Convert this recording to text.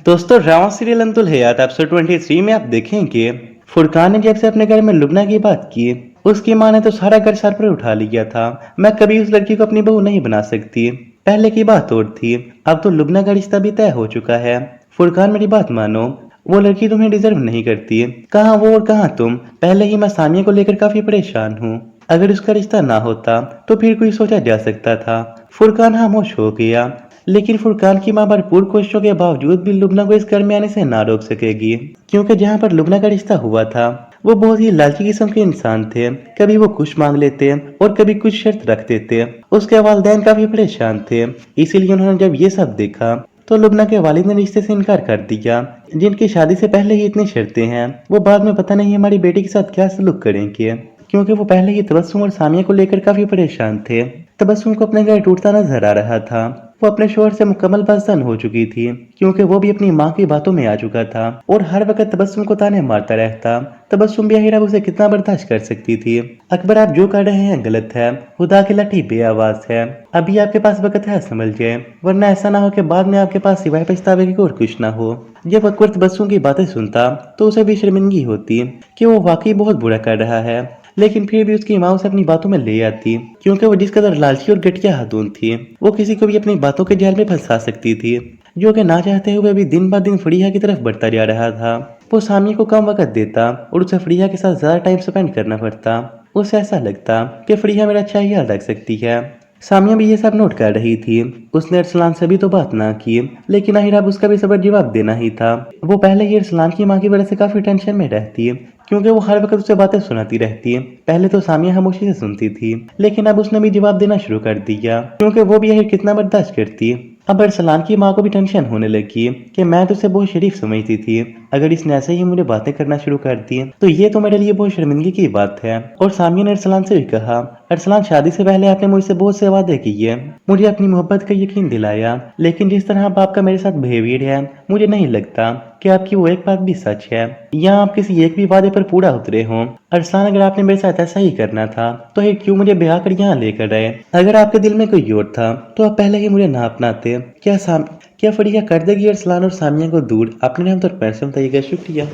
दोस्तों drama serial अंतुल हयात episode 23 में आप देखेंगे फुरकान ने जब से अपने घर में लुबना की बात की, उसकी माँ ने तो सारा घर सर पर उठा लिया था। मैं कभी उस लड़की को अपनी बहू नहीं बना सकती। पहले की बात और थी, अब तो लुबना का रिश्ता भी तय हो चुका है। फुरकान मेरी बात मानो, वो लड़की तुम्हें डिजर्व नहीं करती। कहाँ वो और कहाँ तुम। पहले ही मैं सामिया को लेकर काफी परेशान हूँ। अगर उसका रिश्ता ना होता तो फिर कोई सोचा जा सकता था। फुरकान खामोश हो गया, लेकिन फुरकान की मां भरपूर कोशिशों के बावजूद भी लुबना को इस घर में आने से ना रोक सकेगी, क्योंकि जहां पर लुबना का रिश्ता हुआ था वो बहुत ही लालची किस्म के इंसान थे। कभी वो कुछ मांग लेते और कभी कुछ शर्त रख देते। उसके वालिदैन काफी परेशान थे, इसीलिए उन्होंने जब ये सब देखा तो लुबना के वालिद ने रिश्ते से इनकार कर दिया। जिनकी शादी से पहले ही इतनी शर्तें हैं, वो बाद में पता नहीं हमारी बेटी के साथ क्या सलूक करेंगे, क्योंकि वो पहले ही तबस्सुम और सामिया को लेकर काफी परेशान थे। तबस्सुम को अपने घर टूटता नजर आ रहा था। वो अपने शोहर से मुकम्मल बाज़न हो चुकी थी, क्योंकि वो भी अपनी माँ की बातों में आ चुका था और हर वक्त तबस्सुम को ताने मारता रहता। तबस्सुम भी आखिर अब उसे कितना बर्दाश्त कर सकती थी। अकबर, आप जो कर रहे हैं गलत है। खुदा की लाठी बेआवाज है। अभी आपके पास वक्त है, समझ जाए, वरना ऐसा ना हो कि बाद में आपके पास सिवाय पछतावे की और कुछ ना हो। जब अकबर तबस्सुम की बातें सुनता तो उसे भी शर्मिंदगी होती कि वो वाकई बहुत बुरा कर रहा है, लेकिन फिर भी उसकी माँ उसे अपनी बातों में ले आती, क्योंकि वो जिस कदर लालची और घटिया हाथून थी, वो किसी को भी अपनी बातों के जाल में फंसा सकती थी, जो कि ना चाहते हुए भी दिन ब दिन फरीहा की तरफ बढ़ता जा रहा था। वो सामिया को कम वक्त देता और उसे फरीहा के साथ ज्यादा टाइम स्पेंड करना पड़ता। उसे ऐसा लगता कि फरीहा मेरा अच्छा ख्याल रख सकती है। सामिया भी ये सब नोट कर रही थी। उसने अरसलान से भी तो बात ना की, लेकिन आखिर अब उसका भी सबर जवाब देना ही था। वो पहले ही अरसलान की माँ की वजह से काफी टेंशन में रहती, क्योंकि वो हर वक्त उसे बातें सुनाती रहती। पहले तो सामिया खामोशी से सुनती थी, लेकिन अब उसने भी जवाब देना शुरू कर दिया, क्योंकि वो भी आखिर कितना बर्दाश्त करती। अब अरसलान की माँ को भी टेंशन होने लगी कि मैं तो उसे बहुत शरीफ समझती थी, अगर इसने ऐसे ही मुझे बातें करना शुरू कर दी तो ये तो मेरे लिए बहुत शर्मिंदगी की बात है। और सामिया ने अरसलान से भी कहा, अरसलान, शादी से पहले आपने मुझसे बहुत से वादे किए, मुझे अपनी मोहब्बत का यकीन दिलाया, लेकिन जिस तरह अब आपका मेरे साथ बिहेवियर है, मुझे नहीं लगता कि आपकी वो एक बात भी सच है या आप किसी एक भी वादे पर पूरा उतरे हों। अरसलान, अगर आपने मेरे साथ ऐसा ही करना था तो फिर क्यों मुझे ब्याह कर यहाँ लेकर आए? अगर आपके दिल में कोई और था तो आप पहले ही मुझे ना अपनाते। क्या फरिया कर देगी अरसलान और सामिया को दूर? अपने नाम तो पैसे बताइएगा। शुक्रिया।